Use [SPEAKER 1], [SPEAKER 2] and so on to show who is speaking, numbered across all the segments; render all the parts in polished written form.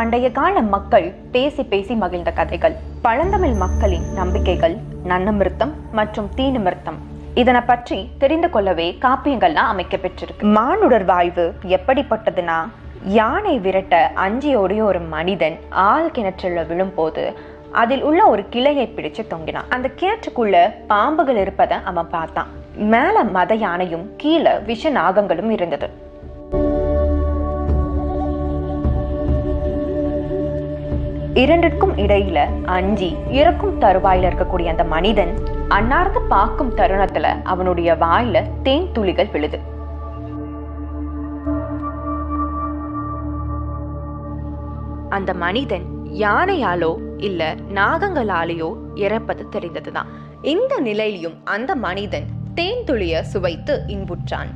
[SPEAKER 1] பண்டைய கால மக்கள் பேசி பேசி மகிழ்ந்த கதைகள், பழந்தமிழ் மக்களின் நம்பிக்கைகள், நன்னமிருத்தம் மற்றும் தீநிமிர்த்தம், இதனை பற்றி தெரிந்து கொள்ளவே காப்பியங்கள்லாம் அமைக்க பெற்றிருக்கு. மானுடர் வாழ்வு எப்படிப்பட்டதுன்னா, யானை விரட்ட அஞ்சியோடைய ஒரு மனிதன் ஆள் கிணற்றுல விழும்போது அதில் உள்ள ஒரு கிளையை பிடிச்சு தொங்கினான். அந்த கிணற்றுக்குள்ள பாம்புகள் இருப்பதை அவன் பார்த்தான். மேல மத யானையும் கீழே விஷ நாகங்களும் இருந்தது. இரண்டிற்கும் இடையில அஞ்சி இறக்கும் தருவாயில இருக்கக்கூடிய அந்த மனிதன் அன்னார்ந்து பார்க்கும் தருணத்துல அவனுடைய வாயில தேன் துளிகள் விழுது. அந்த மனிதன் யானையாலோ இல்ல நாகங்களாலேயோ இறப்பது தெரிந்ததுதான். இந்த நிலையிலும் அந்த மனிதன் தேன் துளிய சுவைத்து இன்புற்றான்.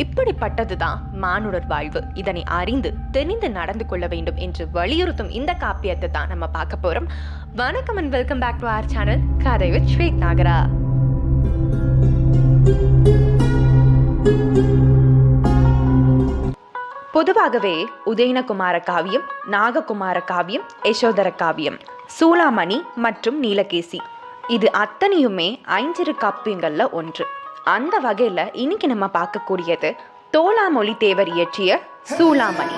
[SPEAKER 1] இப்படிப்பட்டதுதான் மானுடர் வாழ்வு. இதனை அறிந்து தெரிந்து நடந்து கொள்ள வேண்டும் என்று வலியுறுத்தும் இந்த காப்பியத்தை தான் நம்ம பார்க்க போறோம். வணக்கம் and welcome back to our channel கதை வித் ஸ்வேத் நாகரா. பொதுவாகவே உதயனகுமார காவியம், நாககுமார காவியம், யசோதர காவியம், சூளாமணி மற்றும் நீலகேசி, இது அத்தனையுமே ஐஞ்சிறு காப்பியங்கள்ல ஒன்று. அந்த வகையில இன்னைக்கு நம்ம பார்க்கக்கூடியது தோலாமொழி தேவர் இயற்றிய சூளாமணி.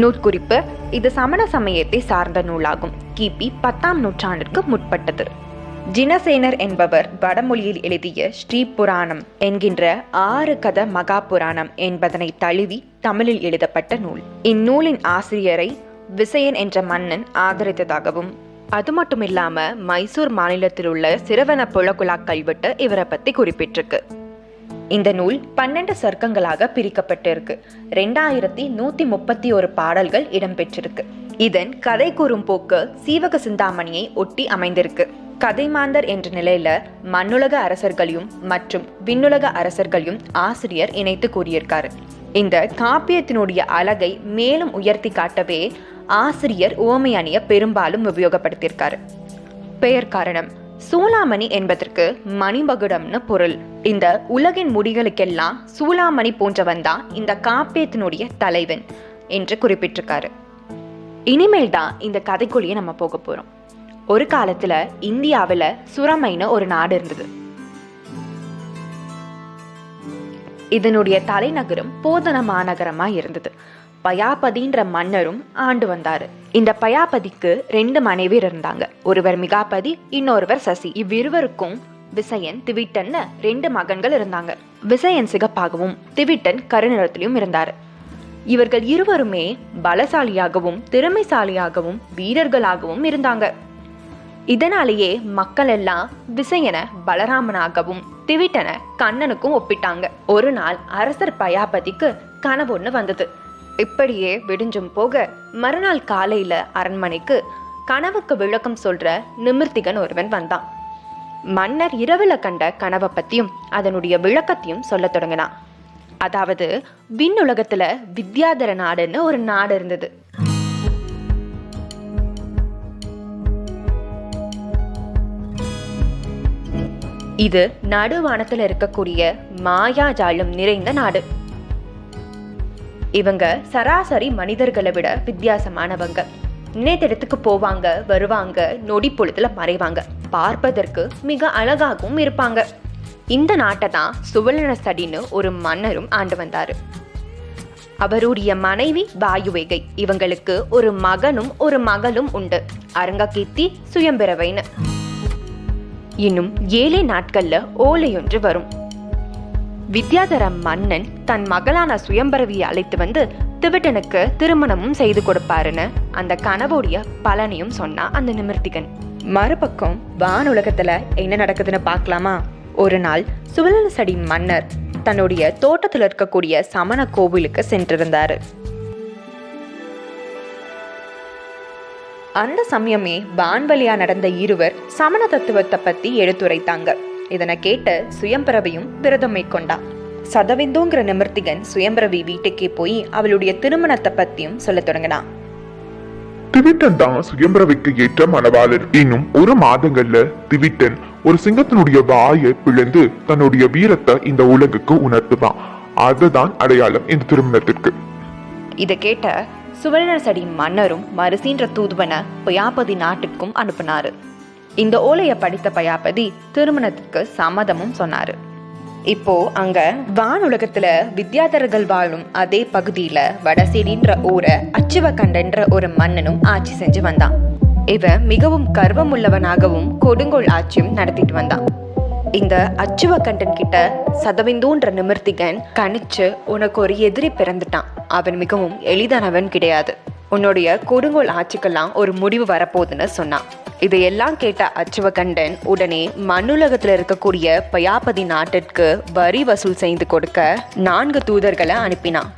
[SPEAKER 1] நூற்குறிப்பு: இது சமண சமயத்தை சார்ந்த நூலாகும். கிபி 10ஆம் நூற்றாண்டிற்கு முற்பட்டது. ஜினசேனர் என்பவர் வடமொழியில் எழுதிய ஸ்ரீபுராணம் என்கின்ற 6 கத மகாபுராணம் என்பதனை தழுவி தமிழில் எழுதப்பட்ட நூல். இந்நூலின் ஆசிரியரை விசயன் என்ற மன்னன் ஆதரித்ததாகவும், அது மட்டும் இல்லாம மைசூர் மாநிலத்தில் உள்ள சிறுவன புலகுலா கல்வெட்டு இவரை பத்தி குறிப்பிட்டிருக்கு. இந்த நூல் 12 சர்க்கங்களாக பிரிக்கப்பட்டிருக்கு. 2131 பாடல்கள் இடம்பெற்றிருக்கு. இதன் கதை கூறும் போக்கு சீவக சிந்தாமணியை ஒட்டி அமைந்திருக்கு. கதைமாந்தர் என்ற நிலையில மண்ணுலக அரசர்களையும் மற்றும் விண்ணுலக அரசர்களையும் ஆசிரியர் இணைத்து கூறியிருக்காரு. இந்த காப்பியத்தினுடைய அழகை மேலும் உயர்த்தி காட்டவே ஆசிரியர் உவமை அணிய பெரும்பாலும் உபயோகப்படுத்தியிருக்காரு. பெயர் காரணம்: சூளாமணி என்பதற்கு மணிமகுடம்னு பொருள். இந்த உலகின் முடிகளுக்கெல்லாம் சூளாமணி போன்றவன் தான் இந்த காப்பியத்தினுடைய தலைவன் என்று குறிப்பிட்டிருக்காரு. இனிமேல் தான் இந்த கதைக்குள்ளேயே நம்ம போக போறோம். ஒரு காலத்துல இந்தியாவில சுரமைன்னு ஒரு நாடு இருந்தது. இதனுடைய தலைநகரம் போதன மாநகரமா இருந்தது. பயாபதின்ற மன்னரும் ஆண்டு வந்தாரு. இந்த பயாபதிக்கு 2 மனைவியர் இருந்தாங்க. ஒருவர் மிகாபதி, இன்னொருவர் சசி. இவ்விருவருக்கும் விசயன், திவிட்டன் 2 மகன்கள் இருந்தாங்க. விசயன் சிகப்பாகவும் திவிட்டன் கருநிறத்திலும் இருந்தாரு. இவர்கள் இருவருமே பலசாலியாகவும் திறமைசாலியாகவும் வீரர்களாகவும் இருந்தாங்க. இதனாலேயே மக்கள் எல்லாம் விசயனை பலராமனாகவும் திவிட்டனை கண்ணனுக்கும் ஒப்பிட்டாங்க. ஒரு நாள் அரசர் பயாபதிக்கு கனவு ஒண்ணு வந்தது. இப்படியே விடிஞ்சும் போக மறுநாள் காலையில அரண்மனைக்கு கனவுக்கு விளக்கம் சொல்ற நிமிர்த்திகன் ஒருவன் வந்தான். மன்னர் இரவுல கண்ட கனவை பத்தியும் அதனுடைய விளக்கத்தையும் சொல்ல தொடங்கினான். அதாவது விண்ணுலகத்துல வித்யாதர நாடுன்னு ஒரு நாடு இருந்தது. இது நடுவானத்துல இருக்கக்கூடிய மாயாஜாலம் நிறைந்த நாடு. இவங்க சராசரி மனிதர்களை விட வித்தியாசமானவங்க. நினைத்த இடத்துக்கு போவாங்க, வருவாங்க, நொடி பொழுதுல மறைவாங்க. பார்ப்பதற்கு மிக அழகாகவும் இருப்பாங்க. இந்த நாட்டை தான் சுவர்ணசடின்னு ஒரு மன்னரும் ஆண்டு வந்தாரு. அவருடைய மனைவி வாயுவேகை. இவங்களுக்கு ஒரு மகனும் ஒரு மகளும் உண்டு. அரங்ககீர்த்தி, சுயம்பிரவைன்னு. இன்னும் 7 நாட்கள்ல ஓலையொன்று வரும். வித்யாதர மன்னன் தன் மகளான சுயம்பரவியை அழைத்து வந்து திவிட்டனுக்கு திருமணமும் செய்து கொடுப்பாருன்னு அந்த கனவுடைய பலனையும் சொன்னா அந்த நிமிர்த்திகன். மறுபக்கம் வானுலகத்துல என்ன நடக்குதுன்னு பார்க்கலாமா? ஒரு நாள் சுவர்ணசடி மன்னர் தன்னுடைய தோட்டத்தில் இருக்கக்கூடிய சமண கோவிலுக்கு சென்றிருந்தாரு. அந்த சமயமே வான்வழியா நடந்த இருவர் சமண தத்துவத்தை பத்தி எடுத்துரைத்தாங்க. இதனை கேட்ட சுயம்பிரவியும் விரதம் மேற்கொண்டான். சதவிந்தோங்கிற நிமிர்த்திகன் சுயம்பிரவி வீட்டுக்கே போய் அவளுடைய திருமணத்தை பத்தியும் சொல்ல தொடங்கினான்.
[SPEAKER 2] திவிட்டன் தான் சுயம்பிரவிக்கு ஏற்ற மணவாளர். இன்னும் 1 மாதங்கள்ல திவிட்டன் ஒரு சிங்கத்தினுடைய வாயை பிளந்து தன்னுடைய வீரத்தை இந்த உலகுக்கு உணர்த்துவான். அதுதான் அடையாளம் இந்த திருமணத்திற்கு.
[SPEAKER 1] இதை கேட்ட சுவர்ணசடி மன்னரும் மருசின்ற தூதுவனை பயாபதி நாட்டுக்கும் அனுப்பினாரு. இந்த ஓலையை படித்த பயாபதி திருமணத்துக்கு சம்மதமும் சொன்னாரு. இப்போ அங்க வானுலகத்துல வித்யாதரர்கள் வாழும் அதே பகுதியில வடசேரின்ற ஊரை அச்சுவகண்டன்ற ஒரு மன்னனும் ஆட்சி செஞ்சு வந்தான். இவன் மிகவும் கர்வம் உள்ளவனாகவும் கொடுங்கோல் ஆட்சியும் நடத்திட்டு வந்தான். இந்த அச்சுவகண்டன் கிட்ட சதவிந்தூன்ற நிமிர்த்திகன் கணிச்சு உனக்கு ஒரு எதிரி பிறந்துட்டான், அவன் மிகவும் எளிதானவன் கிடையாது, உன்னுடைய கொடுங்கோல் ஆட்சிக்கெல்லாம் ஒரு முடிவு வரப்போகுதுன்னு சொன்னான். இதையெல்லாம் கேட்ட அச்சுவகண்டன் உடனே மண்ணுலகத்துல இருக்கக்கூடிய பயாபதி நாட்டிற்கு வரி வசூல் செய்து கொடுக்க 4 தூதர்களை அனுப்பினான்.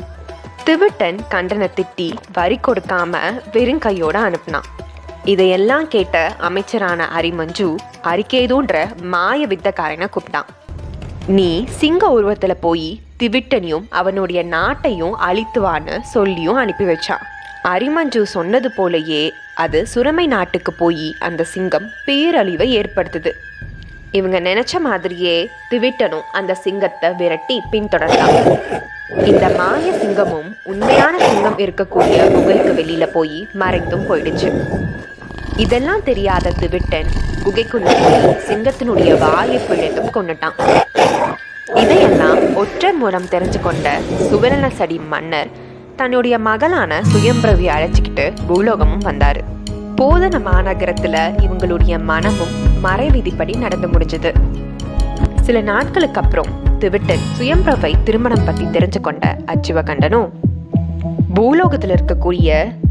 [SPEAKER 1] திவிட்டன் கண்டனை திட்டி வரி கொடுக்காம வெறுங்கையோட அனுப்பினான். இதையெல்லாம் கேட்ட அமைச்சரான அரிமஞ்சு அரிக்கேதுன்ற மாய வித்தக்காரனை கூப்பிட்டான். நீ சிங்க உருவத்துல போய் திவிட்டனையும் அவனுடைய நாட்டையும் அழித்துவான்னு சொல்லியும் அனுப்பி வச்சான். அரிமஞ்சு சொன்னது போலயே அது சுரமை நாட்டுக்கு போய் அந்த சிங்கம் பேரழிவை ஏற்படுத்துது. இவங்க நினைச்ச மாதிரியே திவிட்டனும் அந்த சிங்கத்தை விரட்டி பின்தொடர்ந்தாங்க. இந்த மாய சிங்கமும் உண்மையான சிங்கம் இருக்கக்கூடிய குகைக்கு வெளியில போய் மறைந்தும் போயிடுச்சு. இதெல்லாம் தெரியாத திவிட்டன் குகைக்குள்ள போய் சிங்கத்தினுடைய வாயை பிழைத்தும் கொண்டுட்டான். இதையெல்லாம் ஒற்றை மூலம் தெரிஞ்சு கொண்ட சுவர்ணசடி மன்னர் தன்னுடைய மகளான சுயம்பிரவியை அழைச்சிக்கிட்டு பூலோகமும் வந்தாரு. போதன மாநகரத்துல இவங்களுடைய மனமும் மறை விதிப்படி நடந்து முடிஞ்சது. சில நாட்களுக்கு அப்புறம் திவிட்டன் சுயம்பிரவை திருமணம் பத்தி தெரிஞ்சு கொண்ட அச்சுவகண்டனும் பூலோகத்துல இருக்கக்கூடிய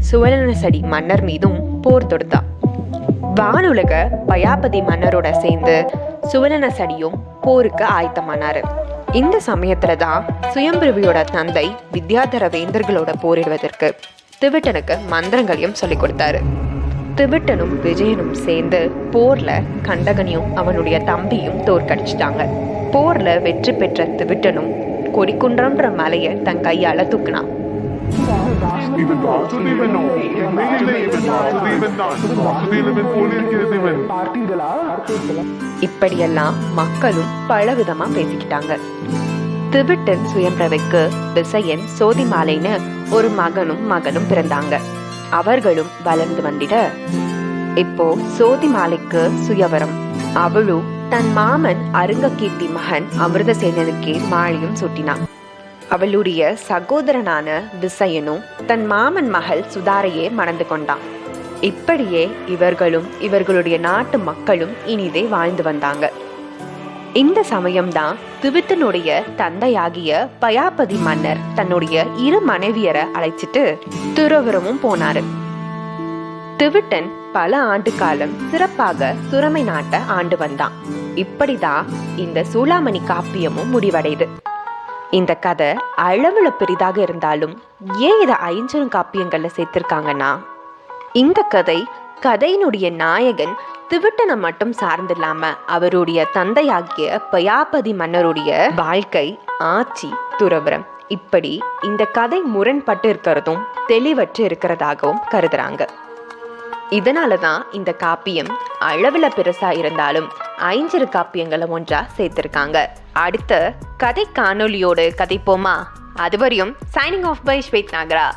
[SPEAKER 1] சுவர்ணசடி மன்னர் மீதும் போர் தொடுத்தான். வானுலக பயாபதி மன்னரோட சேர்ந்து சுவர்ணசடியும் போருக்கு ஆயத்தமானாரு. இந்த சமயத்துலதான் சுயம்பிரவியோட தந்தை வித்யாதர வேந்தர்களோட போரிடுவதற்கு திவிட்டனுக்கு மந்திரங்களையும் சொல்லிக் கொடுத்தாரு. திவிட்டனும் விஜயனும் சேர்ந்து போர்ல கண்டகனையும் அவனுடைய தம்பியும் தோற்கடிச்சிட்டாங்க. போர்ல வெற்றி பெற்ற திவிட்டனும் கொடிக்குன்றம்ன்ற மலையை தன் கையால தூக்கினான். இப்படியெல்லாம் மக்களும் பலவிதமா பேசிக்கிட்டாங்க. திவிட்டன் சுயம்பிரவைக்கு விசயன் சோதிமாலைன்னு ஒரு மகனும் பிறந்தாங்க. அவர்களும் வளர்ந்து வந்திட இப்போ சோதிமாலைக்கு சுயவரம். அவளும் தன் மாமன் அருங்ககீர்த்தி மகன் அமிர்தசேனனுக்கே மாலையும் சூட்டினான். அவளுடைய சகோதரனான விசயனும் தன் மாமன் மகள் சுதாரையே மணந்து கொண்டான். இப்படியே இவர்களும் இவர்களுடைய நாட்டு மக்களும் இனிதே வாழ்ந்து வந்தாங்க. இந்த சமயம்தான் திவிட்டனுடைய தந்தையாகிய பயாபதி மன்னர் தன்னுடைய 2 மனைவியரை அழைச்சிட்டு துறவரமும் போனாரு. திவிட்டன் பல ஆண்டு காலம் சிறப்பாக சுரமை நாட்டை ஆண்டு வந்தான். இப்படிதான் இந்த சூளாமணி காப்பியமும் முடிவடையுது. இந்த கதை அளவுல பெரிதாக இருந்தாலும் ஏன் இதை 5 காப்பியங்கள்ல சேர்த்திருக்காங்கன்னா, இந்த கதையினுடைய நாயகன் திவிட்டனை மட்டும் சார்ந்தில்லாம அவருடைய தந்தையாகிய பயாபதி மன்னருடைய வாழ்க்கை, ஆட்சி, துறவரம் இப்படி இந்த கதை முரண்பட்டு இருக்கிறதும் தெளிவற்று இருக்கிறதாகவும் கருதுறாங்க. இதனாலதான் இந்த காப்பியம் அளவுல பெருசா இருந்தாலும் 5 காப்பியங்களை ஒன்றா சேர்த்திருக்காங்க. அடுத்த கதை காணொலியோடு கதைப்போமா? அதுவரையும் signing off by Swed Nagara.